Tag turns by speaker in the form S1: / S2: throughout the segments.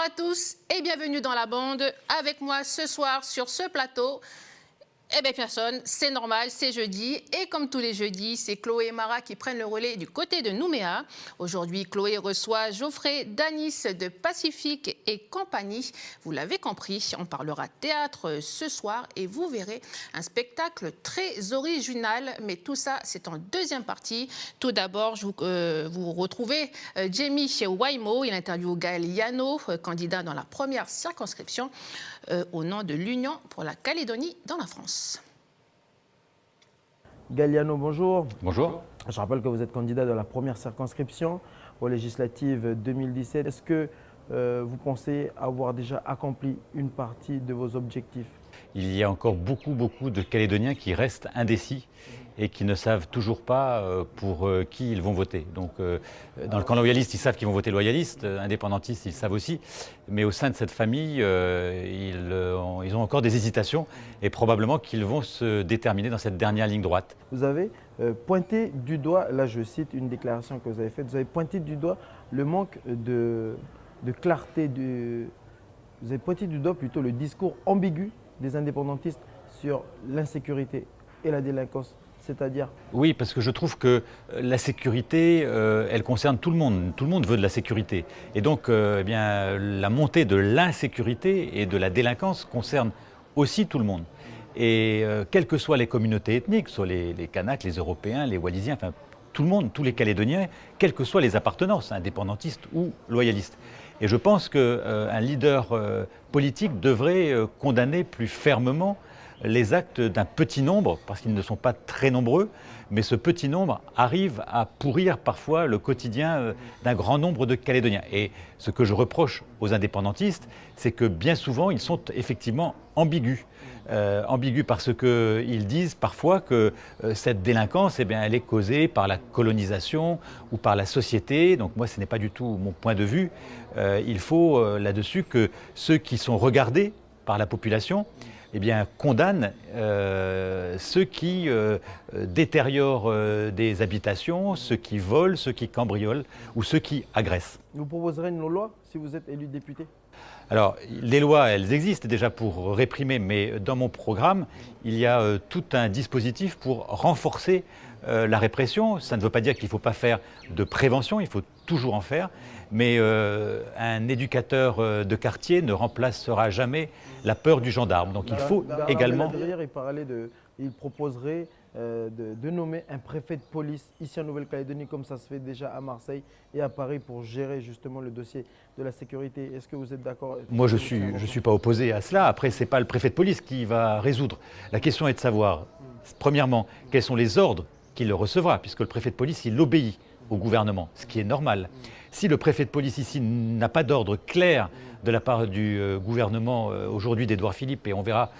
S1: à tous et bienvenue dans la bande. Avec moi ce soir sur ce plateau, eh bien personne, c'est normal, c'est jeudi. Et comme tous les jeudis, c'est Chloé et Mara qui prennent le relais du côté de Nouméa. Aujourd'hui, Chloé reçoit Geoffrey Danis de Pacifique et compagnie. Vous l'avez compris, on parlera théâtre ce soir et vous verrez un spectacle très original. Mais tout ça, c'est en deuxième partie. Tout d'abord, vous retrouvez Jamie Waimo. Il interviewe Gaël Yano, candidat dans la première circonscription au nom de l'Union pour la Calédonie dans la France.
S2: Gaël Yano, bonjour.
S3: Bonjour.
S2: Je rappelle que vous êtes candidat de la première circonscription aux législatives 2017. Est-ce que vous pensez avoir déjà accompli une partie de vos objectifs?
S3: Il y a encore beaucoup de Calédoniens qui restent indécis et qui ne savent toujours pas pour qui ils vont voter. Donc, dans le camp loyaliste, ils savent qu'ils vont voter loyaliste, indépendantistes, ils savent aussi. Mais au sein de cette famille, ils ont encore des hésitations et probablement qu'ils vont se déterminer dans cette dernière ligne droite.
S2: Vous avez pointé du doigt, là je cite une déclaration que vous avez faite, vous avez pointé du doigt le manque de clarté, vous avez pointé du doigt plutôt le discours ambigu des indépendantistes sur l'insécurité et la délinquance. C'est-à-dire?
S3: Oui, parce que je trouve que la sécurité, elle concerne tout le monde. Tout le monde veut de la sécurité. Et donc, eh bien, la montée de l'insécurité et de la délinquance concerne aussi tout le monde. Et quelles que soient les communautés ethniques, soit les Kanaks, les Européens, les Wallisiens, enfin tout le monde, tous les Calédoniens, quelles que soient les appartenances, indépendantistes ou loyalistes. Et je pense qu'un leader politique devrait condamner plus fermement les actes d'un petit nombre, parce qu'ils ne sont pas très nombreux, mais ce petit nombre arrive à pourrir parfois le quotidien d'un grand nombre de Calédoniens. Et ce que je reproche aux indépendantistes, c'est que bien souvent, ils sont effectivement ambigus. Ambigus parce qu'ils disent parfois que cette délinquance, eh bien, elle est causée par la colonisation ou par la société. Donc moi, ce n'est pas du tout mon point de vue. Il faut là-dessus que ceux qui sont regardés par la population, eh bien, condamnent ceux qui détériorent des habitations, ceux qui volent, ceux qui cambriolent ou ceux qui agressent.
S2: Vous proposerez une loi si vous êtes élu député?
S3: Alors, les lois, elles existent déjà pour réprimer, mais dans mon programme, il y a tout un dispositif pour renforcer la répression. Ça ne veut pas dire qu'il ne faut pas faire de prévention, il faut toujours en faire, mais un éducateur de quartier ne remplacera jamais la peur du gendarme. Donc il faut également...
S2: Il proposerait de nommer un préfet de police ici en Nouvelle-Calédonie, comme ça se fait déjà à Marseille et à Paris, pour gérer justement le dossier de la sécurité. Est-ce que vous êtes d'accord?
S3: Moi, je suis pas opposé à cela. Après, ce n'est pas le préfet de police qui va résoudre. La question est de savoir, premièrement, quels sont les ordres qu'il recevra, puisque le préfet de police, il obéit au gouvernement, ce qui est normal. Si le préfet de police ici n'a pas d'ordre clair de la part du gouvernement aujourd'hui d'Édouard Philippe, et on verra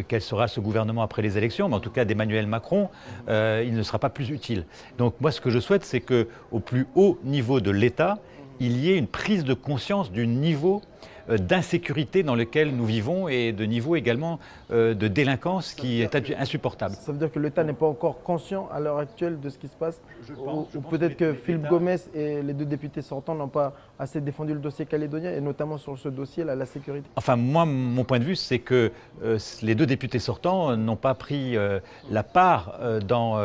S3: quel sera ce gouvernement après les élections, mais en tout cas d'Emmanuel Macron, il ne sera pas plus utile. Donc moi, ce que je souhaite, c'est qu'au plus haut niveau de l'État, il y ait une prise de conscience du niveau d'insécurité dans lequel nous vivons et de niveau également de délinquance qui est insupportable.
S2: Ça veut dire que l'État n'est pas encore conscient à l'heure actuelle de ce qui se passe? Ou peut-être que Philippe Gomes et les deux députés sortants n'ont pas assez défendu le dossier calédonien, et notamment sur ce dossier-là, la sécurité?
S3: Enfin, moi, mon point de vue, c'est que les deux députés sortants n'ont pas pris la part dans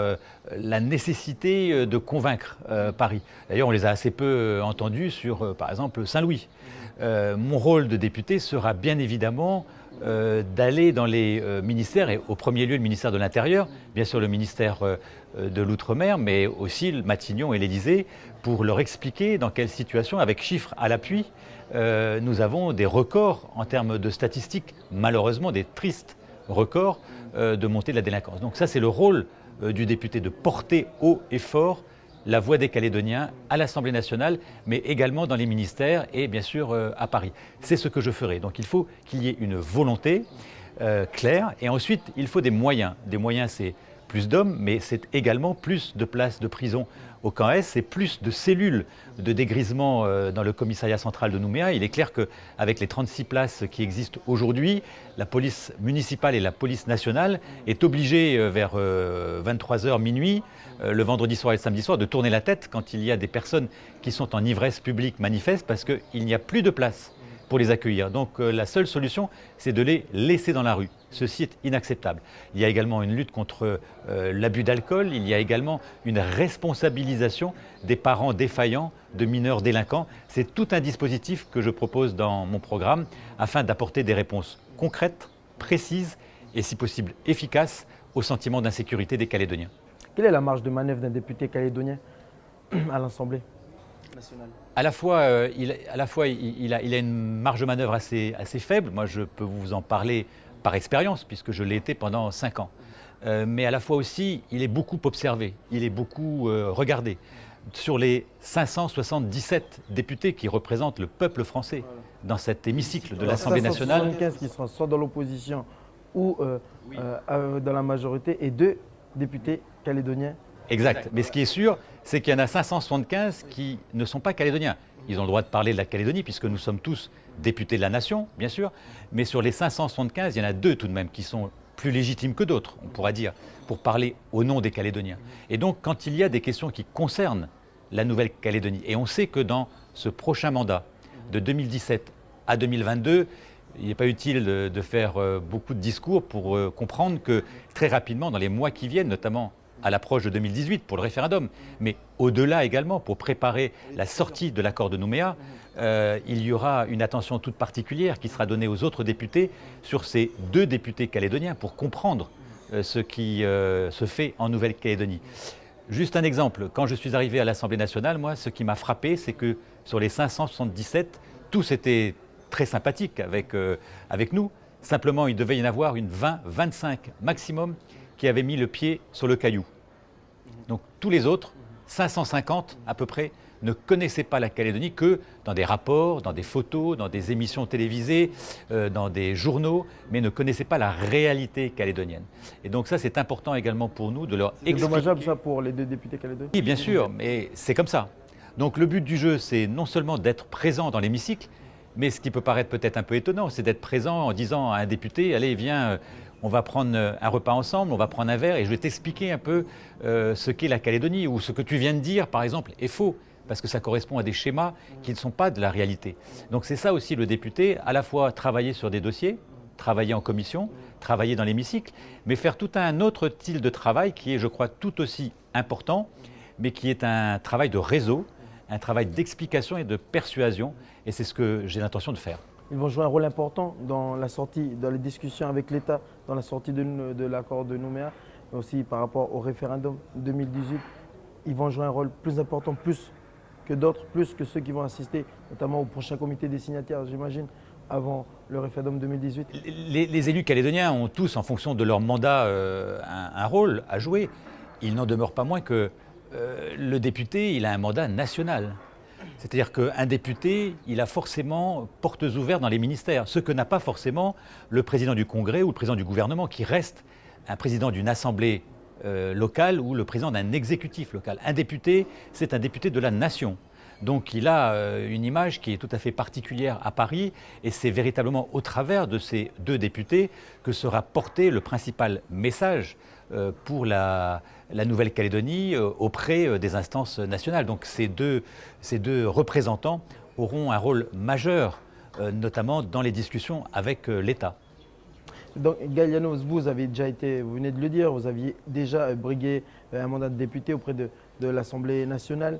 S3: la nécessité de convaincre Paris. D'ailleurs, on les a assez peu entendus sur, par exemple, Saint-Louis. Mon rôle de député sera bien évidemment d'aller dans les ministères, et au premier lieu le ministère de l'Intérieur, bien sûr le ministère de l'Outre-mer, mais aussi le Matignon et l'Élysée, pour leur expliquer dans quelle situation, avec chiffres à l'appui, nous avons des records en termes de statistiques, malheureusement des tristes records de montée de la délinquance. Donc ça, c'est le rôle du député, de porter haut et fort la voix des Calédoniens à l'Assemblée nationale, mais également dans les ministères et bien sûr à Paris. C'est ce que je ferai. Donc il faut qu'il y ait une volonté claire, et ensuite il faut des moyens. Des moyens, c'est plus d'hommes, mais c'est également plus de places de prison au camp S, c'est plus de cellules de dégrisement dans le commissariat central de Nouméa. Il est clair qu'avec les 36 places qui existent aujourd'hui, la police municipale et la police nationale est obligée vers 23h minuit, le vendredi soir et le samedi soir, de tourner la tête quand il y a des personnes qui sont en ivresse publique manifeste, parce qu'il n'y a plus de place pour les accueillir. Donc la seule solution, c'est de les laisser dans la rue. Ceci est inacceptable. Il y a également une lutte contre l'abus d'alcool, il y a également une responsabilisation des parents défaillants de mineurs délinquants. C'est tout un dispositif que je propose dans mon programme afin d'apporter des réponses concrètes, précises et si possible efficaces au sentiment d'insécurité des Calédoniens.
S2: Quelle est la marge de manœuvre d'un député calédonien à l'Assemblée nationale?
S3: À la fois, il a une marge de manœuvre assez faible. Moi, je peux vous en parler par expérience, puisque je l'ai été pendant 5 ans. Mais à la fois aussi, il est beaucoup observé, il est beaucoup regardé. Sur les 577 députés qui représentent le peuple français dans cet hémicycle de l'Assemblée nationale.
S2: 575 qui seront soit dans l'opposition ou dans la majorité, et 2 députés calédoniens.
S3: Exact. Mais ce qui est sûr, c'est qu'il y en a 575 qui ne sont pas calédoniens. Ils ont le droit de parler de la Calédonie, puisque nous sommes tous députés de la nation, bien sûr. Mais sur les 575, il y en a 2 tout de même qui sont plus légitimes que d'autres, on pourra dire, pour parler au nom des Calédoniens. Et donc, quand il y a des questions qui concernent la Nouvelle-Calédonie, et on sait que dans ce prochain mandat, de 2017 à 2022, il n'est pas utile de faire beaucoup de discours pour comprendre que très rapidement, dans les mois qui viennent, notamment à l'approche de 2018 pour le référendum, mais au-delà également pour préparer la sortie de l'accord de Nouméa, il y aura une attention toute particulière qui sera donnée aux autres députés sur ces 2 députés calédoniens pour comprendre ce qui se fait en Nouvelle-Calédonie. Juste un exemple, quand je suis arrivé à l'Assemblée nationale, moi, ce qui m'a frappé, c'est que sur les 577, tous étaient très sympathiques avec nous. Simplement, il devait y en avoir une 20-25 maximum qui avaient mis le pied sur le caillou. Donc tous les autres, 550 à peu près, ne connaissaient pas la Calédonie que dans des rapports, dans des photos, dans des émissions télévisées, dans des journaux, mais ne connaissaient pas la réalité calédonienne. Et donc ça, c'est important également pour nous de leur expliquer.
S2: C'est dommageable ça pour les 2 députés calédoniens?
S3: Oui, bien sûr, mais c'est comme ça. Donc le but du jeu, c'est non seulement d'être présent dans l'hémicycle, mais ce qui peut paraître peut-être un peu étonnant, c'est d'être présent en disant à un député, allez, viens, on va prendre un repas ensemble, on va prendre un verre et je vais t'expliquer un peu ce qu'est la Calédonie, ou ce que tu viens de dire, par exemple, est faux, parce que ça correspond à des schémas qui ne sont pas de la réalité. Donc c'est ça aussi le député, à la fois travailler sur des dossiers, travailler en commission, travailler dans l'hémicycle, mais faire tout un autre style de travail qui est, je crois, tout aussi important, mais qui est un travail de réseau, un travail d'explication et de persuasion, et c'est ce que j'ai l'intention de faire.
S2: Ils vont jouer un rôle important dans la sortie, dans les discussions avec l'État, dans la sortie de l'accord de Nouméa, mais aussi par rapport au référendum 2018. Ils vont jouer un rôle plus important, plus que d'autres, plus que ceux qui vont assister, notamment au prochain comité des signataires, j'imagine, avant le référendum 2018.
S3: Les élus calédoniens ont tous, en fonction de leur mandat, un rôle à jouer. Il n'en demeure pas moins que le député, il a un mandat national. C'est-à-dire qu'un député, il a forcément portes ouvertes dans les ministères, ce que n'a pas forcément le président du Congrès ou le président du gouvernement, qui reste un président d'une assemblée locale ou le président d'un exécutif local. Un député, c'est un député de la nation. Donc il a une image qui est tout à fait particulière à Paris, et c'est véritablement au travers de ces 2 députés que sera porté le principal message pour la Nouvelle-Calédonie auprès des instances nationales. Donc ces deux représentants auront un rôle majeur, notamment dans les discussions avec l'État.
S2: Donc Galianos, vous venez de le dire, vous aviez déjà brigué un mandat de député auprès de l'Assemblée nationale.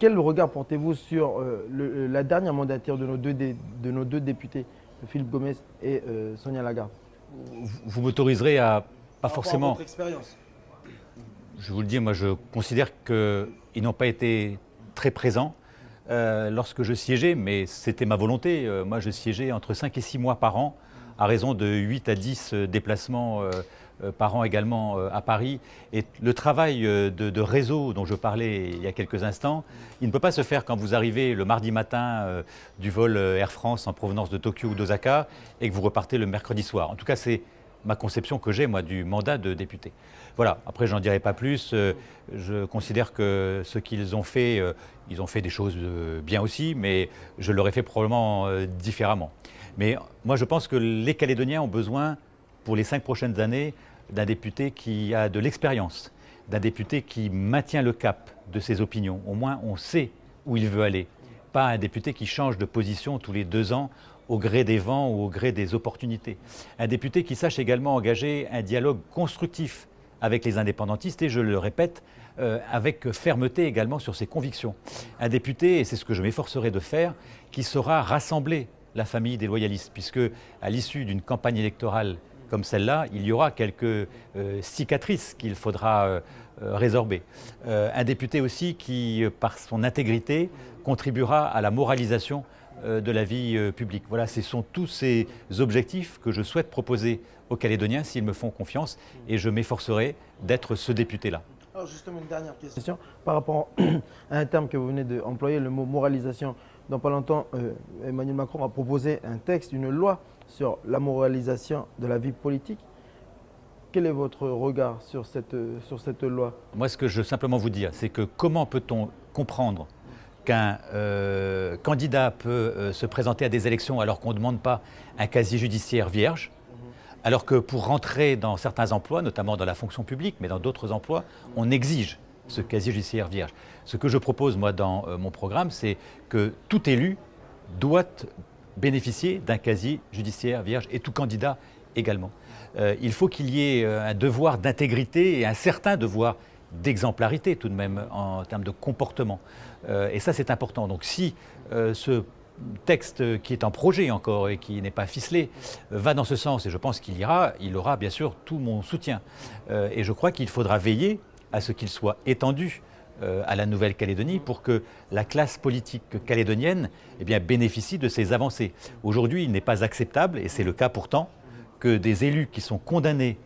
S2: Quel regard portez-vous sur la dernière mandature de nos deux députés, Philippe Gomez et Sonia Lagarde?
S3: Vous m'autoriserez à pas forcément.
S2: Votre expérience.
S3: Je vous le dis, moi je considère qu'ils n'ont pas été très présents lorsque je siégeais, mais c'était ma volonté. Moi je siégeais entre 5 et 6 mois par an, à raison de 8 à 10 déplacements par an également à Paris. Et le travail de réseau dont je parlais il y a quelques instants, il ne peut pas se faire quand vous arrivez le mardi matin du vol Air France en provenance de Tokyo ou d'Osaka et que vous repartez le mercredi soir. En tout cas, c'est ma conception que j'ai, moi, du mandat de député. Voilà, après, j'en dirai pas plus. Je considère que ce qu'ils ont fait, ils ont fait des choses bien aussi, mais je l'aurais fait probablement différemment. Mais moi, je pense que les Calédoniens ont besoin, pour les 5 prochaines années, d'un député qui a de l'expérience, d'un député qui maintient le cap de ses opinions. Au moins, on sait où il veut aller. pas un député qui change de position tous les 2 ans au gré des vents ou au gré des opportunités. Un député qui sache également engager un dialogue constructif avec les indépendantistes et, je le répète, avec fermeté également sur ses convictions. Un député, et c'est ce que je m'efforcerai de faire, qui saura rassembler la famille des loyalistes, puisque à l'issue d'une campagne électorale comme celle-là, il y aura quelques cicatrices qu'il faudra résorber. Un député aussi qui, par son intégrité, contribuera à la moralisation de la vie publique. Voilà, ce sont tous ces objectifs que je souhaite proposer aux Calédoniens s'ils me font confiance, et je m'efforcerai d'être ce député-là.
S2: Alors justement, une dernière question par rapport à un terme que vous venez d'employer, le mot moralisation. Dans pas longtemps, Emmanuel Macron a proposé un texte, une loi sur la moralisation de la vie politique. Quel est votre regard sur cette loi?
S3: Moi, ce que je veux simplement vous dire, c'est que comment peut-on comprendre qu'un candidat peut se présenter à des élections alors qu'on ne demande pas un casier judiciaire vierge, alors que pour rentrer dans certains emplois, notamment dans la fonction publique, mais dans d'autres emplois, on exige ce casier judiciaire vierge. Ce que je propose, moi, dans mon programme, c'est que tout élu doit bénéficier d'un casier judiciaire vierge, et tout candidat également. Il faut qu'il y ait un devoir d'intégrité et un certain devoir d'exemplarité tout de même en termes de comportement. Et ça, c'est important. Donc si ce texte qui est en projet encore et qui n'est pas ficelé va dans ce sens, et je pense qu'il il aura bien sûr tout mon soutien. Et je crois qu'il faudra veiller à ce qu'il soit étendu à la Nouvelle-Calédonie pour que la classe politique calédonienne bénéficie de ces avancées. Aujourd'hui, il n'est pas acceptable, et c'est le cas pourtant, que des élus qui sont condamnés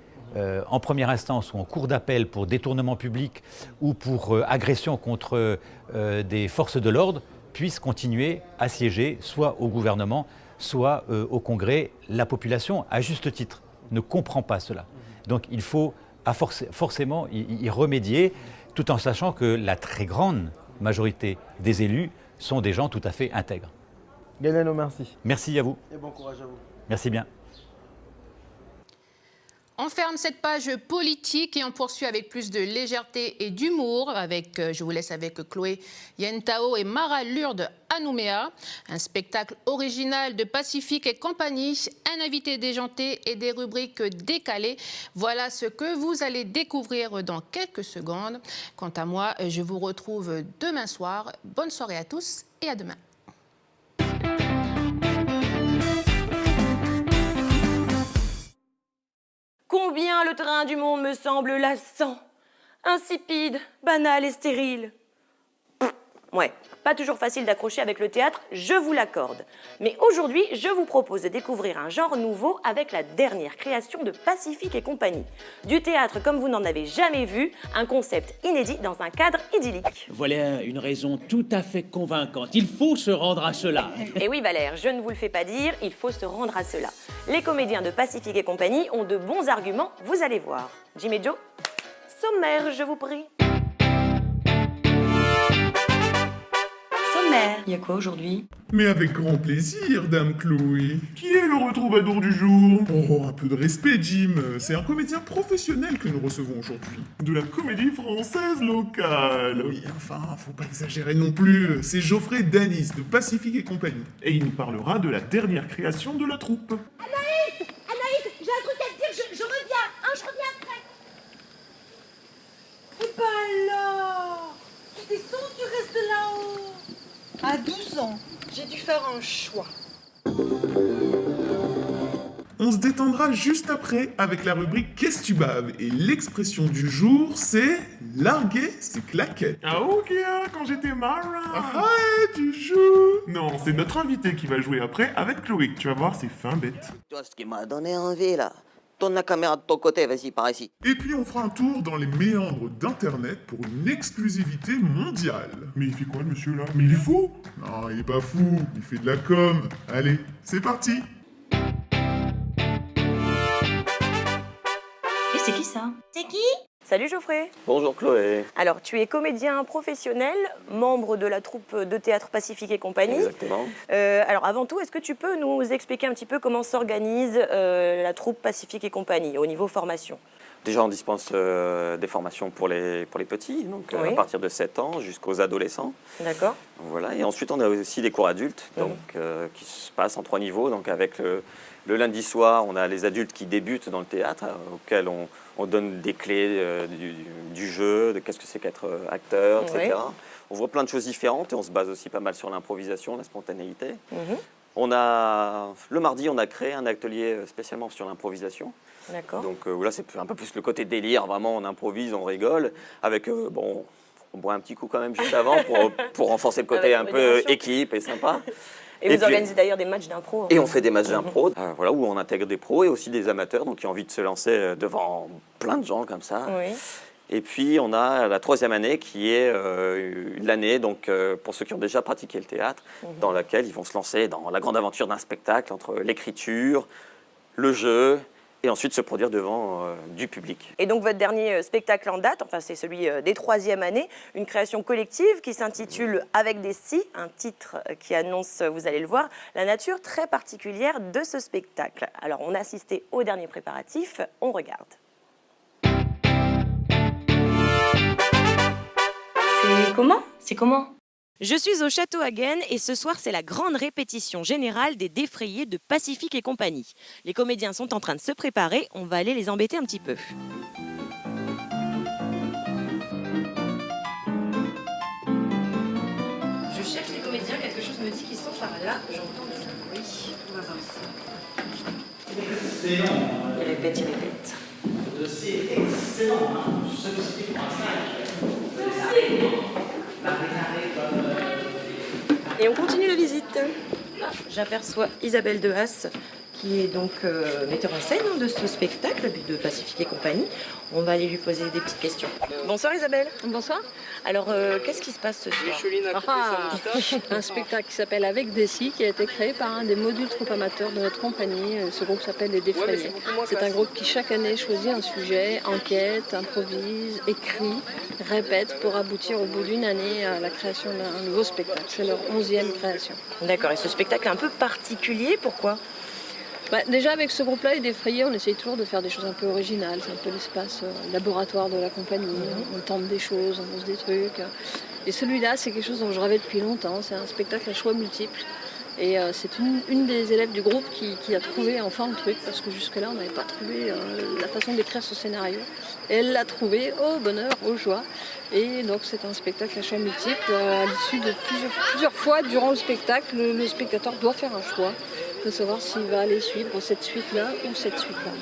S3: en première instance ou en cour d'appel pour détournement public ou pour agression contre des forces de l'ordre puissent continuer à siéger soit au gouvernement, soit au Congrès. La population, à juste titre, ne comprend pas cela. Donc il faut forcément y remédier, tout en sachant que la très grande majorité des élus sont des gens tout à fait intègres.
S2: Galeno, merci.
S3: Merci à vous.
S2: Et bon courage à vous.
S3: Merci bien.
S1: On ferme cette page politique et on poursuit avec plus de légèreté et d'humour. Je vous laisse avec Chloé Yentao et Mara Lourde à Nouméa. Un spectacle original de Pacifique et compagnie, un invité déjanté et des rubriques décalées. Voilà ce que vous allez découvrir dans quelques secondes. Quant à moi, je vous retrouve demain soir. Bonne soirée à tous et à demain.
S4: Combien le train du monde me semble lassant, insipide, banal et stérile. Ouais, pas toujours facile d'accrocher avec le théâtre, je vous l'accorde. Mais aujourd'hui, je vous propose de découvrir un genre nouveau avec la dernière création de Pacifique et compagnie. Du théâtre comme vous n'en avez jamais vu, un concept inédit dans un cadre idyllique.
S5: Voilà une raison tout à fait convaincante. Il faut se rendre à cela.
S4: Et oui Valère, je ne vous le fais pas dire, il faut se rendre à cela. Les comédiens de Pacifique et compagnie ont de bons arguments, vous allez voir. Jim et Joe, sommaire, je vous prie. Il y a quoi aujourd'hui?
S6: Mais avec grand plaisir, Dame Chloé. Qui est le retroubadour du jour? Oh, un peu de respect, Jim. C'est un comédien professionnel que nous recevons aujourd'hui. De la comédie française locale. Oui, enfin, faut pas exagérer non plus. C'est Geoffrey Danis, de Pacifique et compagnie. Et il nous parlera de la dernière création de la troupe.
S7: Anaïs, j'ai un truc à te dire, je reviens, je reviens après.
S8: Et bah alors, tu descends ou tu restes là-haut? À 12 ans, j'ai dû faire un choix.
S6: On se détendra juste après avec la rubrique Qu'est-ce que tu baves? Et l'expression du jour, c'est larguer ses claquettes. Ah ok, quand j'étais marin. Ah tu joues? Non, c'est notre invité qui va jouer après avec Chloé. Tu vas voir, c'est fin bête.
S9: Tu vois ce qui m'a donné envie là. Tourne la caméra de ton côté, vas-y, par ici.
S6: Et puis on fera un tour dans les méandres d'Internet pour une exclusivité mondiale. Mais il fait quoi le monsieur là? Mais il est fou? Non, il est pas fou, il fait de la com. Allez, c'est parti.
S4: Et C'est qui ça?
S7: C'est qui?
S4: Salut Geoffrey.
S9: Bonjour Chloé.
S4: Alors, tu es comédien professionnel, membre de la troupe de théâtre Pacifique et compagnie.
S9: Exactement.
S4: Alors, avant tout, est-ce que tu peux nous expliquer un petit peu comment s'organise la troupe Pacifique et compagnie au niveau formation?
S9: Déjà, on dispense des formations pour les petits, donc
S4: Oui.
S9: à partir de 7 ans jusqu'aux adolescents.
S4: D'accord.
S9: Voilà. Et ensuite, on a aussi des cours adultes, donc, qui se passent en 3 niveaux. Donc, avec le lundi soir, on a les adultes qui débutent dans le théâtre, auxquels on donne des clés du jeu, de qu'est-ce que c'est qu'être acteur, etc.
S4: Oui.
S9: On voit plein de choses différentes et on se base aussi pas mal sur l'improvisation, la spontanéité.
S4: Mhm.
S9: Le mardi, on a créé un atelier spécialement sur l'improvisation.
S4: D'accord.
S9: Donc là, c'est un peu plus le côté délire, vraiment, on improvise, on rigole, avec, on boit un petit coup quand même juste avant pour renforcer le côté
S4: Avec
S9: un peu
S4: modération.
S9: équipe et sympa.
S4: Et vous
S9: puis-
S4: organisez d'ailleurs des matchs d'impro.
S9: Et on fait des matchs d'impro, voilà, où on intègre des pros et aussi des amateurs, donc qui ont envie de se lancer devant plein de gens comme ça.
S4: Oui.
S9: Et puis, on a la 3e année qui est l'année, donc, pour ceux qui ont déjà pratiqué le théâtre, dans laquelle ils vont se lancer dans la grande aventure d'un spectacle entre l'écriture, le jeu, et ensuite se produire devant du public.
S4: Et donc votre dernier spectacle en date, enfin c'est celui des 3e années, une création collective qui s'intitule Avec des si, un titre qui annonce, vous allez le voir, la nature très particulière de ce spectacle. Alors on a assisté au dernier préparatif, on regarde. C'est comment? Je suis au Château Hagen et ce soir c'est la grande répétition générale des défrayés de Pacifique et compagnie. Les comédiens sont en train de se préparer, on va aller les embêter un petit peu. Je cherche les comédiens, quelque chose me dit qu'ils sont par là, j'entends du bruit. On va voir ça. Ils répètent, ils répètent. Et on continue la visite. J'aperçois Isabelle Dehaas, qui est donc metteur en scène de ce spectacle de Pacifique et compagnie. On va aller lui poser des petites questions. Bonsoir Isabelle.
S10: Bonsoir.
S4: Alors, qu'est-ce qui se passe ce soir?
S10: Un spectacle qui s'appelle Avec des si, qui a été créé par un des modules trop amateurs de notre compagnie. Ce groupe s'appelle Les Défrayés. C'est un groupe qui chaque année choisit un sujet, enquête, improvise, écrit, répète pour aboutir au bout d'une année à la création d'un nouveau spectacle. C'est leur 11e création.
S4: D'accord, et ce spectacle est un peu particulier, pourquoi?
S10: Déjà avec ce groupe-là, Les Défrayés, on essaye toujours de faire des choses un peu originales. C'est un peu l'espace laboratoire de la compagnie. On tente des choses, on pose des trucs. Et celui-là, c'est quelque chose dont je rêvais depuis longtemps. C'est un spectacle à choix multiples. Et c'est une des élèves du groupe qui a trouvé enfin le truc, parce que jusque-là, on n'avait pas trouvé la façon d'écrire ce scénario. Et elle l'a trouvé, au bonheur, aux joies. Et donc c'est un spectacle à choix multiples. À l'issue de plusieurs fois durant le spectacle, le spectateur doit faire un choix de savoir s'il va aller suivre cette suite-là ou cette suite-là.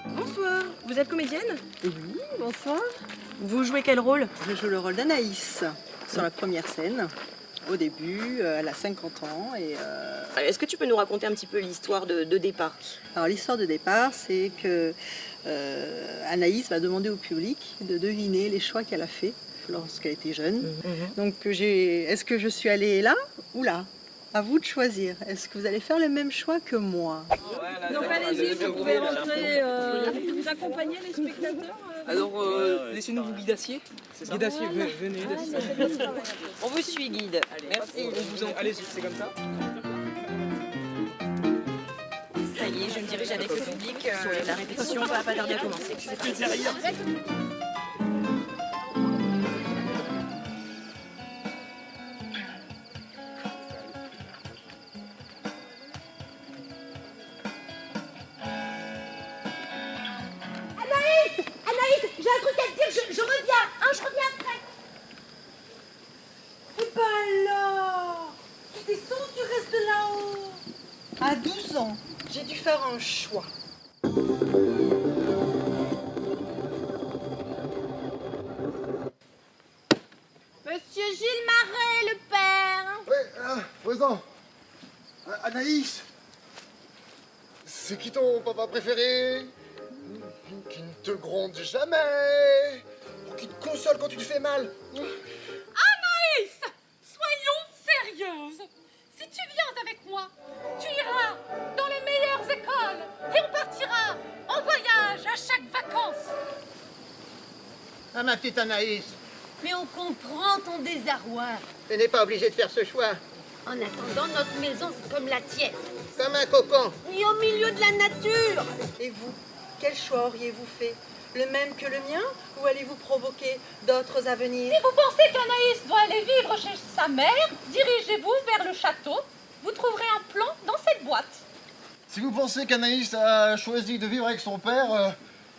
S4: Bonsoir, vous êtes comédienne?
S8: Oui, bonsoir.
S4: Vous jouez quel rôle?
S8: Je joue le rôle d'Anaïs sur la première scène. Au début, elle a 50 ans.
S4: Est-ce que tu peux nous raconter un petit peu l'histoire de départ?
S8: Alors l'histoire de départ, c'est que Anaïs va demander au public de deviner les choix qu'elle a faits lorsqu'elle était jeune. Donc est-ce que je suis allée là ou là? À vous de choisir. Est-ce que vous allez faire le même choix que moi?
S10: Donc allez-y, vous pouvez rentrer, vous accompagner les spectateurs.
S11: Alors, laissez-nous vous guidassier. Guidassier, venez.
S4: On vous suit, guide. Merci.
S11: Allez-y, c'est comme ça.
S4: Ça y est, je me dirige avec le public. La répétition va pas tarder à commencer. C'est parti.
S7: Anaïs, j'ai un truc à te dire, je reviens, je reviens après.
S8: Et ben alors, tu descends, tu restes là-haut. À 12 ans, j'ai dû faire un choix.
S7: Monsieur Gilles Marais, le père.
S12: Oui, présent. Anaïs, c'est qui ton papa préféré? Qui ne te gronde jamais, qui te console quand tu te fais mal.
S7: Anaïs, soyons sérieux. Si tu viens avec moi, tu iras dans les meilleures écoles et on partira en voyage à chaque vacances.
S13: Ah, ma petite Anaïs,
S7: Mais on comprend ton désarroi.
S13: tu n'es pas obligée de faire ce choix.
S7: En attendant, notre maison, c'est comme la tienne.
S13: Comme un cocon.
S7: Ni au milieu de la nature.
S8: Et vous, quel choix auriez-vous fait? Le même que le mien ou allez-vous provoquer d'autres à venir?
S7: Si vous pensez qu'Anaïs doit aller vivre chez sa mère, dirigez-vous vers le château. Vous trouverez un plan dans cette boîte.
S12: Si vous pensez qu'Anaïs a choisi de vivre avec son père,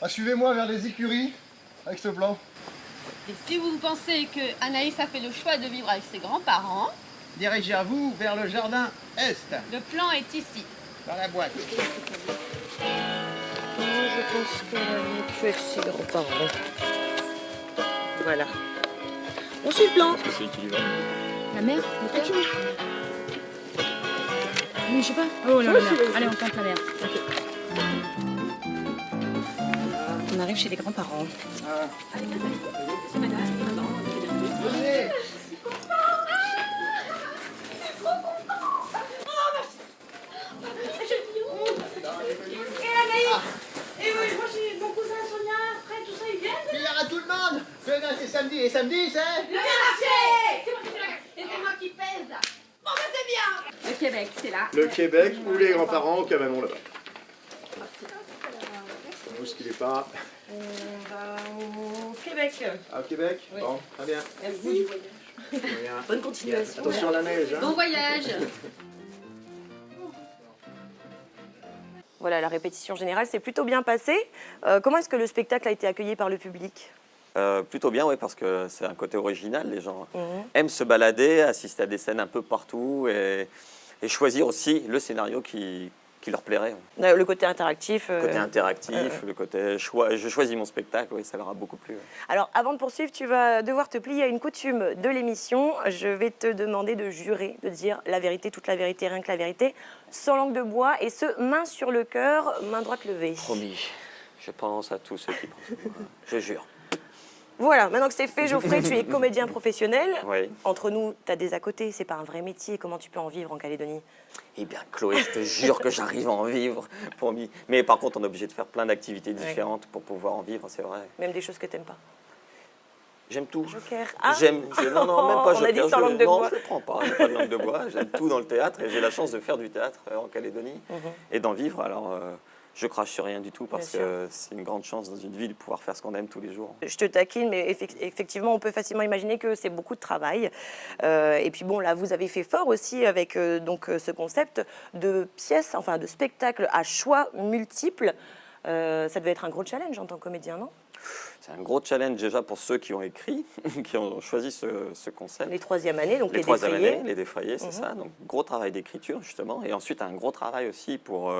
S12: suivez-moi vers les écuries avec ce plan.
S7: Et si vous pensez que Anaïs a fait le choix de vivre avec ses grands-parents,
S13: Dirigez-vous vers le jardin Est,
S7: le plan est ici.
S13: dans la boîte.
S4: Je pense qu'elle a vécu avec ses grands-parents. Voilà. On suit le plan.
S10: La mer, le père. Oui, je sais pas. Oh là là. Allez, on tente la mer.
S4: On arrive chez les grands-parents.
S7: Et oui, moi j'ai mon cousin Sonia, Fred, tout ça, ils viennent.
S13: Il y aura tout le monde. Demain c'est samedi, et samedi c'est...
S7: Le marché. C'est moi qui fais la carte. Et c'est moi qui pèse. Bon, ben c'est bien.
S10: Le Québec, c'est là.
S12: Le Québec ou les grands-parents au Cabanon là-bas. Où est-ce qu'il est pas?
S4: Au Québec.
S12: Ah, au Québec?
S4: Oui.
S12: Bon, très bien.
S4: Merci.
S12: Bien.
S4: Bonne continuation.
S12: Attention à la neige. Hein.
S10: Bon voyage.
S4: Voilà, la répétition générale s'est plutôt bien passée. Comment est-ce que le spectacle a été accueilli par le public?
S9: Plutôt bien, oui, parce que c'est un côté original. Les gens aiment se balader, assister à des scènes un peu partout et choisir aussi le scénario qui leur plairait.
S4: Le côté interactif.
S9: Le côté interactif, le côté choix. Je choisis mon spectacle, oui, ça leur a beaucoup plu. Ouais.
S4: Alors, avant de poursuivre, tu vas devoir te plier à une coutume de l'émission. Je vais te demander de jurer, de dire la vérité, toute la vérité, rien que la vérité, sans langue de bois, et ce, main sur le cœur, main droite levée.
S9: Promis, je pense à tous ceux qui pensent. Je jure.
S4: Voilà, maintenant que c'est fait, Geoffrey, tu es comédien professionnel.
S9: Oui.
S4: Entre nous, tu as des à côté, c'est pas un vrai métier. Comment tu peux en vivre en Calédonie?
S9: Eh bien, Chloé, je te jure que j'arrive à en vivre, promis. Mais par contre, on est obligé de faire plein d'activités différentes pour pouvoir en vivre, c'est vrai.
S4: Même des choses que t'aimes pas?
S9: J'aime tout.
S4: Joker. Ah.
S9: Non, même pas
S4: On a
S9: Joker.
S4: dit sans langue de bois.
S9: Non, je ne prends pas, j'ai pas de langue de bois. J'aime tout dans le théâtre et j'ai la chance de faire du théâtre en Calédonie et d'en vivre. Alors, je crache sur rien du tout parce que c'est une grande chance dans une vie de pouvoir faire ce qu'on aime tous les jours.
S4: Je te taquine, mais effectivement, on peut facilement imaginer que c'est beaucoup de travail. Et puis bon, là, vous avez fait fort aussi avec ce concept de pièces, enfin de spectacles à choix multiples. Ça devait être un gros challenge en tant que comédien, non?
S9: C'est un gros challenge déjà pour ceux qui ont écrit, qui ont choisi ce concept.
S4: Les troisième années, donc les
S9: troisième
S4: défrayés.
S9: années, les défrayés, c'est ça. Donc gros travail d'écriture justement, et ensuite un gros travail aussi pour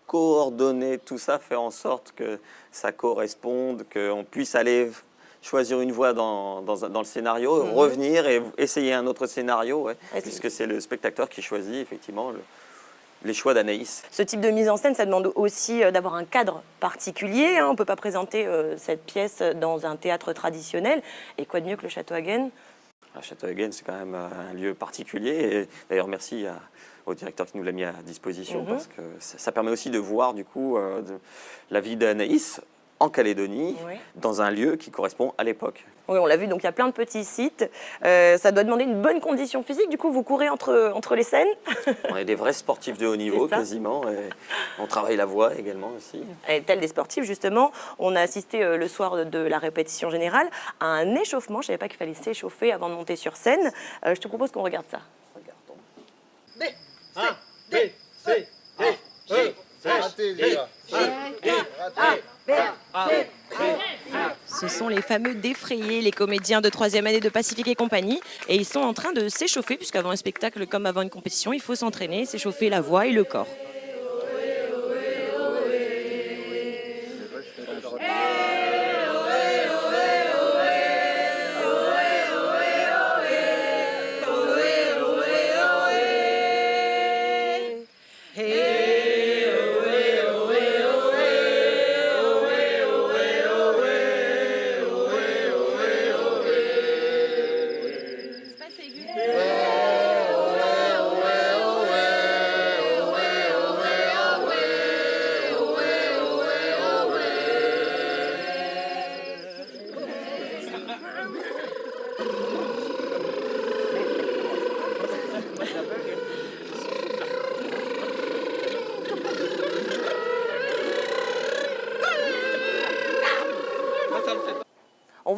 S9: coordonner tout ça, faire en sorte que ça corresponde, qu'on puisse aller choisir une voie dans le scénario, revenir et essayer un autre scénario, puisque c'est le spectateur qui choisit effectivement les choix d'Anaïs.
S4: Ce type de mise en scène, ça demande aussi d'avoir un cadre particulier. Hein. On ne peut pas présenter cette pièce dans un théâtre traditionnel. Et quoi de mieux que le Château Hagen?
S9: Le Château Hagen, c'est quand même un lieu particulier. Et d'ailleurs, merci au directeur qui nous l'a mis à disposition, parce que ça permet aussi de voir du coup la vie d'Anaïs en Calédonie, dans un lieu qui correspond à l'époque.
S4: Oui, on l'a vu, donc il y a plein de petits sites. Ça doit demander une bonne condition physique. Du coup, vous courez entre les scènes.
S9: On est des vrais sportifs de haut niveau, quasiment. Et on travaille la voix également aussi.
S4: Et tel des sportifs, justement, on a assisté le soir de la répétition générale à un échauffement. Je ne savais pas qu'il fallait s'échauffer avant de monter sur scène. Je te propose qu'on regarde ça.
S13: B, A, B, C, D, E,
S12: Raté, les gars.
S4: Ce sont les fameux défrayés, les comédiens de 3e année de Pacifique et compagnie. Et ils sont en train de s'échauffer, puisqu'avant un spectacle comme avant une compétition, il faut s'entraîner, s'échauffer la voix et le corps.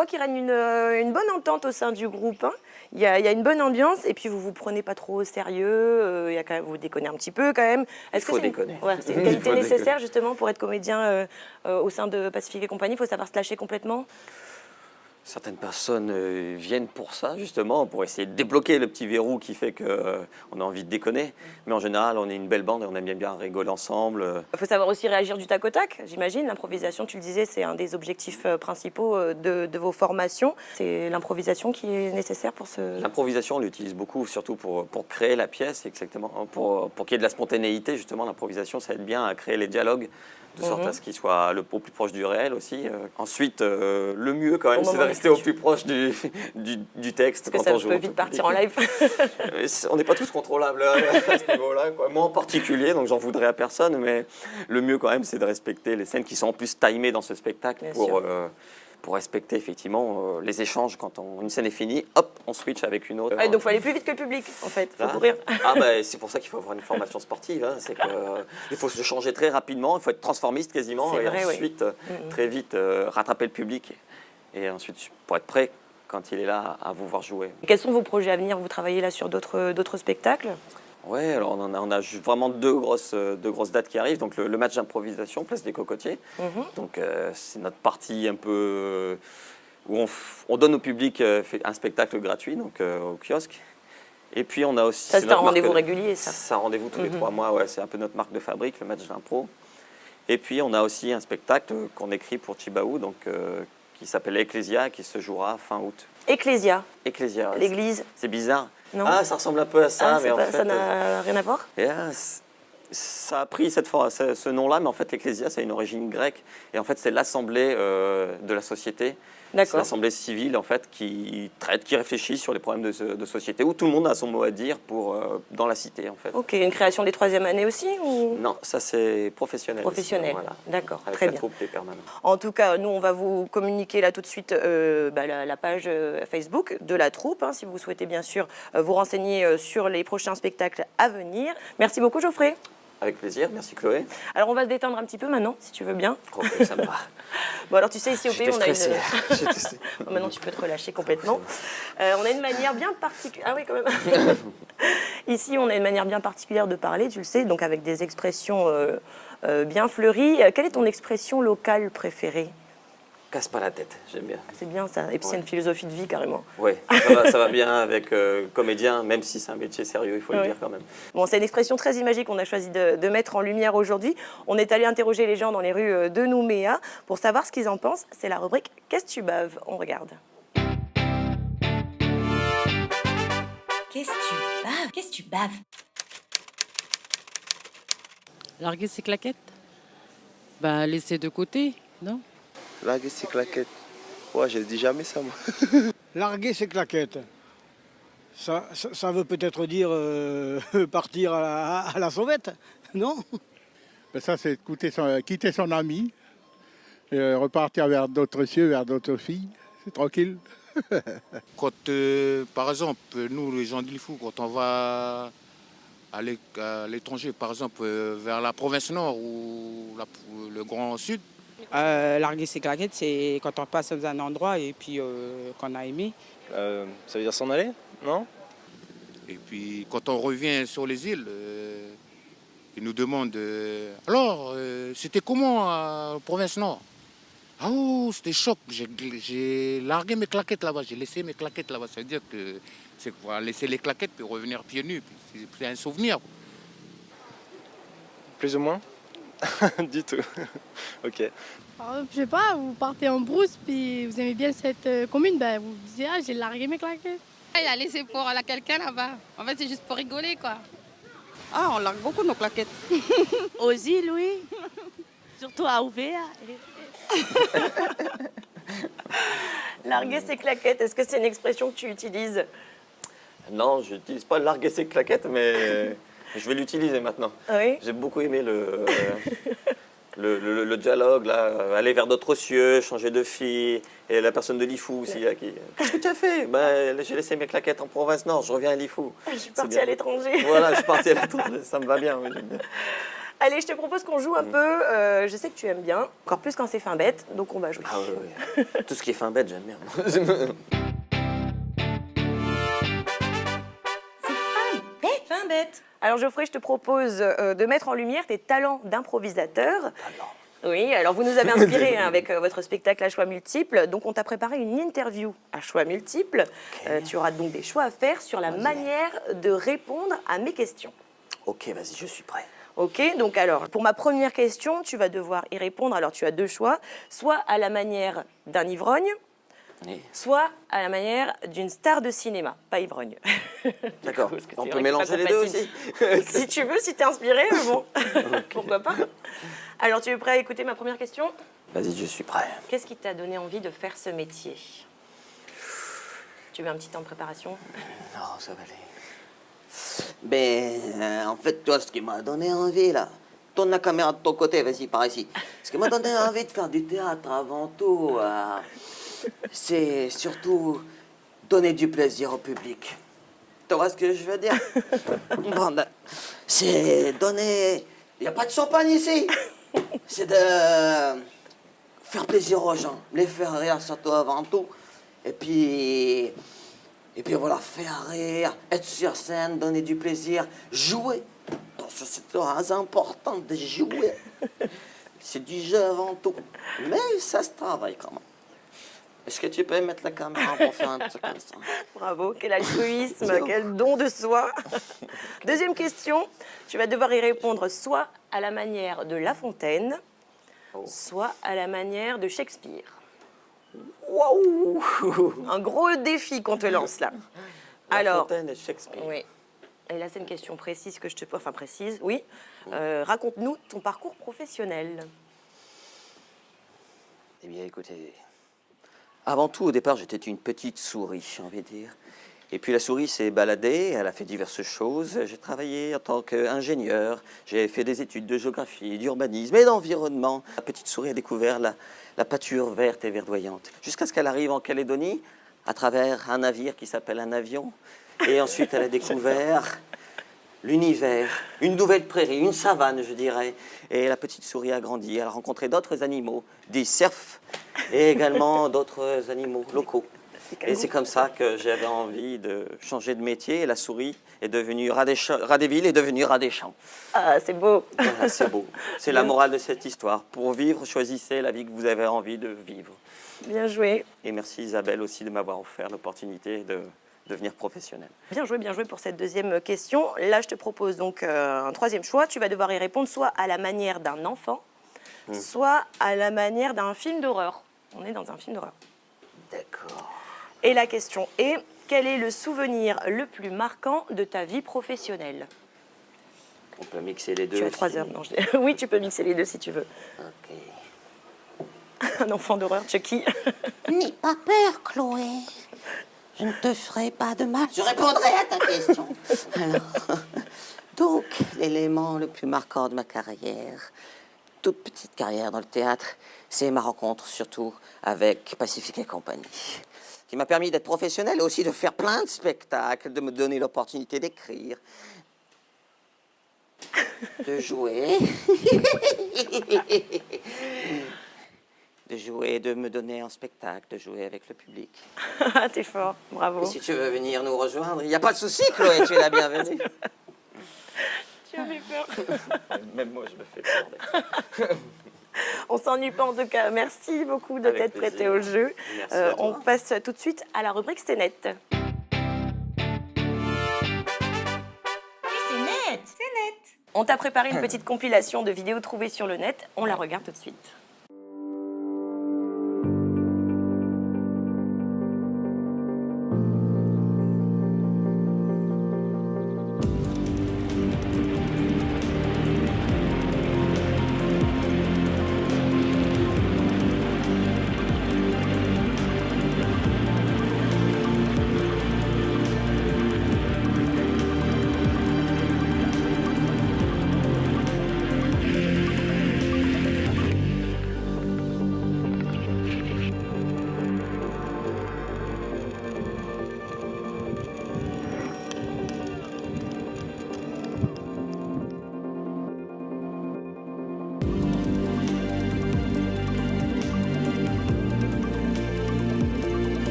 S4: voit qu'il règne une bonne entente au sein du groupe. Hein. Il y a une bonne ambiance et puis vous vous prenez pas trop au sérieux. Il y a quand même, vous déconnez un petit peu quand même. Est-ce que c'est une qualité nécessaire justement pour être comédien au sein de Pacifique et compagnie? Il faut savoir se lâcher complètement.
S9: Certaines personnes viennent pour ça, justement, pour essayer de débloquer le petit verrou qui fait qu'on a envie de déconner. Mais en général, on est une belle bande et on aime bien rigoler ensemble.
S4: Il faut savoir aussi réagir du tac au tac, j'imagine. L'improvisation, tu le disais, c'est un des objectifs principaux de vos formations. C'est l'improvisation qui est nécessaire pour ce...
S9: L'improvisation, on l'utilise beaucoup, surtout pour créer la pièce, exactement. Pour qu'il y ait de la spontanéité, justement, l'improvisation, ça aide bien à créer les dialogues, de sorte à ce qu'il soit au plus proche du réel aussi. Ensuite, le mieux quand même, c'est de rester au plus proche du texte.
S4: Parce que ça peut vite partir en live.
S9: On n'est pas tous contrôlables à ce niveau-là, quoi. Moi en particulier, donc j'en voudrais à personne, mais le mieux quand même, c'est de respecter les scènes qui sont en plus timées dans ce spectacle pour respecter effectivement les échanges. Quand une scène est finie, hop, on switch avec une autre.
S4: Donc il faut aller plus vite que le public, en fait. Il faut courir.
S9: C'est pour ça qu'il faut avoir une formation sportive. Hein. C'est qu'il faut se changer très rapidement, il faut être transformiste quasiment, et ensuite très vite rattraper le public. Et ensuite, pour être prêt quand il est là à vous voir jouer.
S4: Quels sont vos projets à venir? Vous travaillez là sur d'autres spectacles?
S9: Oui, alors on a vraiment deux grosses dates qui arrivent. Donc le match d'improvisation, Place des Cocotiers. Donc c'est notre partie un peu où on donne au public un spectacle gratuit, donc au kiosque. Et puis on a aussi...
S4: Ça, c'est un rendez-vous régulier, ça?
S9: C'est un rendez-vous tous les 3 mois, ouais, c'est un peu notre marque de fabrique, le match d'impro. Et puis on a aussi un spectacle qu'on écrit pour Chibaou, donc qui s'appelle Ecclésia, qui se jouera fin août.
S4: Ecclésia?
S9: Ecclésia.
S4: L'église?
S9: C'est bizarre.
S4: Non.
S9: Ah, ça ressemble un peu à ça, mais en fait...
S4: Ça n'a rien à voir?
S9: Ça a pris ce nom-là, mais en fait, l'Ecclésia, c'est une origine grecque. Et en fait, c'est l'assemblée de la société. C'est l'assemblée civile, en fait, qui réfléchit sur les problèmes de société, où tout le monde a son mot à dire dans la cité, en fait.
S4: Ok, une création des 3e années aussi ou...
S9: Non, ça, c'est professionnel.
S4: Professionnel,
S9: voilà.
S4: D'accord,
S9: Avec
S4: très
S9: la
S4: bien.
S9: troupe des permanents.
S4: En tout cas, nous, on va vous communiquer là tout de suite la page Facebook de la troupe, hein, si vous souhaitez bien sûr vous renseigner sur les prochains spectacles à venir. Merci beaucoup, Geoffrey.
S9: Avec plaisir, merci Chloé.
S4: Alors on va se détendre un petit peu maintenant, si tu veux bien.
S9: Ok, ça me va.
S4: Bon alors tu sais, ici au pays, on a
S9: une...
S4: Maintenant tu peux te relâcher complètement. On a une manière bien particulière... Ah oui, quand même. Ici, on a une manière bien particulière de parler, tu le sais, donc avec des expressions bien fleuries. Quelle est ton expression locale préférée?
S9: Casse pas la tête, j'aime bien.
S4: C'est bien ça, et puis c'est une philosophie de vie carrément.
S9: Oui, ça va bien avec comédien, même si c'est un métier sérieux, il faut le dire quand même.
S4: Bon, c'est une expression très imagée qu'on a choisi de mettre en lumière aujourd'hui. On est allé interroger les gens dans les rues de Nouméa pour savoir ce qu'ils en pensent. C'est la rubrique « Qu'est-ce que tu baves ?» On regarde.
S14: Qu'est-ce que tu baves? Qu'est-ce que tu baves?
S15: Larguer ses claquettes? Bah, laisser de côté, non?
S16: Larguer ses claquettes. Ouais, je ne dis jamais ça, moi.
S17: Larguer ses claquettes. Ça veut peut-être dire partir à la sauvette, non?
S18: Ben ça, c'est quitter son ami, repartir vers d'autres cieux, vers d'autres filles. C'est tranquille.
S19: Quand, par exemple, nous, les gens de Lifou, quand on va à l'étranger, par exemple, vers la province nord ou le Grand Sud,
S20: larguer ses claquettes, c'est quand on passe dans un endroit et puis qu'on a aimé.
S16: Ça veut dire s'en aller, non?
S19: Et puis quand on revient sur les îles, ils nous demandent alors, c'était comment à la province nord? Ah oh, c'était choc, j'ai largué mes claquettes là-bas, j'ai laissé mes claquettes là-bas. Ça veut dire que c'est qu'on va laisser les claquettes puis revenir pieds nus. C'est un souvenir.
S16: Plus ou moins? Du tout. Ok.
S21: Alors, je sais pas, vous partez en brousse puis vous aimez bien cette commune, ben vous disiez ah j'ai largué mes claquettes.
S22: Il a laissé pour quelqu'un là-bas. En fait c'est juste pour rigoler quoi.
S20: Ah on largue beaucoup nos claquettes.
S23: Aux îles oui. Surtout à Ouvéa.
S4: Larguer ses claquettes, est-ce que c'est une expression que tu utilises?
S9: Non, je n'utilise pas larguer ses claquettes, mais je vais l'utiliser maintenant.
S4: Oui.
S9: J'ai beaucoup aimé le dialogue, là, aller vers d'autres cieux, changer de fille. Et la personne de Lifou aussi, là, qui... Qu'est-ce que tu as fait? J'ai laissé mes claquettes en province nord, je reviens à Lifou.
S4: Je suis partie à l'étranger.
S9: Voilà, je suis partie à l'étranger, ça me va bien. Oui, j'aime bien.
S4: Allez, je te propose qu'on joue un peu. Je sais que tu aimes bien, encore plus quand c'est fin bête, donc on va jouer.
S9: Ah oui. Tout ce qui est fin bête, j'aime bien.
S4: Fin bête. Alors Geoffrey, je te propose de mettre en lumière tes talents d'improvisateur. Oui, alors vous nous avez inspiré avec votre spectacle à choix multiples. Donc on t'a préparé une interview à choix multiples. Tu auras donc des choix à faire sur la manière de répondre à mes questions.
S9: Ok, vas-y, je suis prêt.
S4: Ok, donc alors, pour ma première question, tu vas devoir y répondre. Alors tu as deux choix, soit à la manière d'un ivrogne,
S9: Oui.
S4: soit à la manière d'une star de cinéma, pas ivrogne.
S9: D'accord, on
S4: c'est
S9: peut
S4: vrai que
S9: mélanger
S4: c'est
S9: les
S4: pas
S9: deux
S4: compatible.
S9: aussi.
S4: Si tu veux, si t'es inspiré, mais bon, pourquoi pas. Alors, tu es prêt à écouter ma première question?
S9: Vas-y, je suis prêt.
S4: Qu'est-ce qui t'a donné envie de faire ce métier? Tu veux un petit temps de préparation?
S1: Non, ça va aller. Ben, en fait, toi, ce qui m'a donné envie, là, tourne la caméra de ton côté, vas-y, par ici. Ce qui m'a donné envie de faire du théâtre avant tout, c'est surtout donner du plaisir au public. Tu vois ce que je veux dire? Bon, c'est donner... Il n'y a pas de champagne ici. C'est de faire plaisir aux gens, les faire rire surtout avant tout. Et puis voilà, faire rire, être sur scène, donner du plaisir, jouer. Ça, c'est très important de jouer. C'est du jeu avant tout. Mais ça se travaille quand même. Est-ce que tu peux mettre la caméra pour faire un truc comme ça?
S4: Bravo, quel altruisme, quel don de soi. Deuxième question, tu vas devoir y répondre soit à la manière de La Fontaine, soit à la manière de Shakespeare.
S9: Waouh!
S4: Un gros défi qu'on te lance là.
S9: La Fontaine et Shakespeare.
S4: Oui. Et là, c'est une question précise que je te pose. Enfin, précise, oui. Raconte-nous ton parcours professionnel.
S1: Eh bien, écoutez, avant tout, au départ, j'étais une petite souris, j'ai envie de dire. Et puis la souris s'est baladée, elle a fait diverses choses. J'ai travaillé en tant qu'ingénieur, j'ai fait des études de géographie, d'urbanisme et d'environnement. La petite souris a découvert la pâture verte et verdoyante, jusqu'à ce qu'elle arrive en Calédonie, à travers un navire qui s'appelle un avion. Et ensuite, elle a découvert l'univers, une nouvelle prairie, une savane, je dirais. Et la petite souris a grandi, elle a rencontré d'autres animaux, des cerfs, et également d'autres animaux locaux. Et c'est comme ça que j'avais envie de changer de métier. Et la souris est devenue rat des villes, est devenue rat des champs.
S4: Ah, c'est beau.
S1: Voilà, c'est beau. C'est la morale de cette histoire. Pour vivre, choisissez la vie que vous avez envie de vivre.
S4: Bien joué.
S1: Et merci Isabelle aussi de m'avoir offert l'opportunité de devenir professionnel.
S4: Bien joué pour cette deuxième question. Là, je te propose donc un troisième choix. Tu vas devoir y répondre soit à la manière d'un enfant, soit à la manière d'un film d'horreur. On est dans un film d'horreur.
S1: D'accord.
S4: Et la question est, quel est le souvenir le plus marquant de ta vie professionnelle?
S1: On peut mixer les deux.
S4: Tu as
S1: aussi.
S4: 3 heures. Non, oui, tu peux mixer les deux si tu veux.
S1: Ok.
S4: Un enfant d'horreur, Chucky.
S1: N'aie pas peur, Chloé. Je ne te ferai pas de mal. Je répondrai à ta question. Alors, donc, l'élément le plus marquant de ma carrière, toute petite carrière dans le théâtre, c'est ma rencontre surtout avec Pacifique et compagnie, qui m'a permis d'être professionnel et aussi de faire plein de spectacles, de me donner l'opportunité d'écrire, de jouer, de me donner un spectacle, de jouer avec le public.
S4: Ah, t'es fort, bravo.
S1: Et si tu veux venir nous rejoindre, il n'y a pas de souci, Chloé, tu es la bienvenue.
S4: Tu as fait peur.
S9: Même moi, je me fais peur.
S4: On s'ennuie pas en tout cas. Merci beaucoup de
S9: Avec
S4: t'être prêté
S9: plaisir.
S4: au jeu.
S9: Merci à toi.
S4: On passe tout de suite à la rubrique C'est net.
S14: C'est net. C'est net.
S4: On t'a préparé une petite compilation de vidéos trouvées sur le net. On la regarde tout de suite.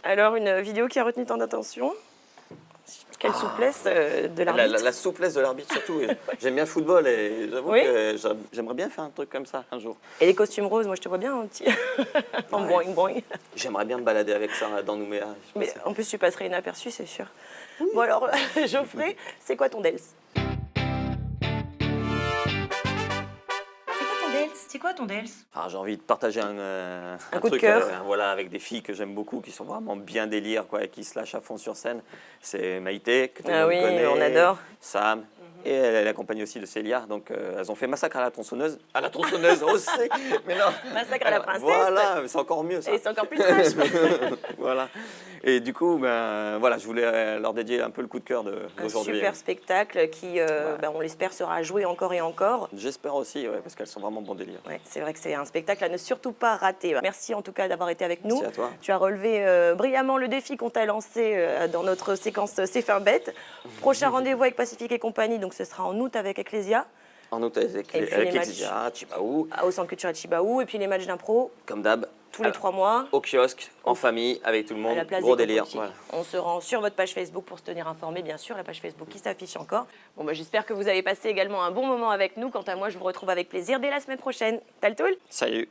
S4: Alors, une vidéo qui a retenu tant d'attention. Quelle souplesse de l'arbitre.
S9: La souplesse de l'arbitre surtout. J'aime bien le football et j'avoue que j'aimerais bien faire un truc comme ça un jour.
S4: Et les costumes roses, moi je te vois bien un petit en boing boing.
S9: J'aimerais bien me balader avec ça dans Nouméa.
S4: Mais en plus tu passerais inaperçu, c'est sûr. Bon alors, Geoffrey, c'est quoi ton dels?
S14: C'est quoi ton dels?
S9: Ah, j'ai envie de partager un
S4: coup de
S9: truc
S4: cœur.
S9: voilà, avec des filles que j'aime beaucoup, qui sont vraiment bien délire, quoi, et qui se lâchent à fond sur scène. C'est Maïté, que tout le monde connaît.
S4: On adore.
S9: Sam. Et elle est accompagnée aussi de Célia. Donc, elles ont fait Massacre à la tronçonneuse. À la tronçonneuse aussi. Mais non.
S4: Massacre à la princesse.
S9: Voilà, c'est encore mieux ça.
S4: Et c'est encore plus trash.
S9: Voilà. Et du coup, ben, voilà, je voulais leur dédier un peu le coup de cœur d'aujourd'hui.
S4: Un super spectacle qui, on l'espère, sera joué encore et encore.
S9: J'espère aussi, ouais, parce qu'elles sont vraiment bon délire.
S4: Ouais, c'est vrai que c'est un spectacle à ne surtout pas rater. Merci en tout cas d'avoir été avec nous.
S9: Merci à toi.
S4: Tu as relevé brillamment le défi qu'on t'a lancé dans notre séquence C'est fin bête. Prochain rendez-vous avec Pacifique et compagnie, donc ce sera en août avec Ecclesia.
S9: En août avec Ecclesia, Chibaou.
S4: Au Centre culturel Chibaou, et puis les matchs d'impro.
S9: Comme d'hab.
S4: Tous les 3 mois.
S9: Au kiosque, en famille, avec tout le monde.
S4: À la place
S9: Gros
S4: des
S9: délire.
S4: cocotiers.
S9: Voilà.
S4: On se rend sur votre page Facebook pour se tenir informé, bien sûr, la page Facebook qui s'affiche encore. Bon, j'espère que vous avez passé également un bon moment avec nous. Quant à moi, je vous retrouve avec plaisir dès la semaine prochaine. Taltoul.
S9: Salut.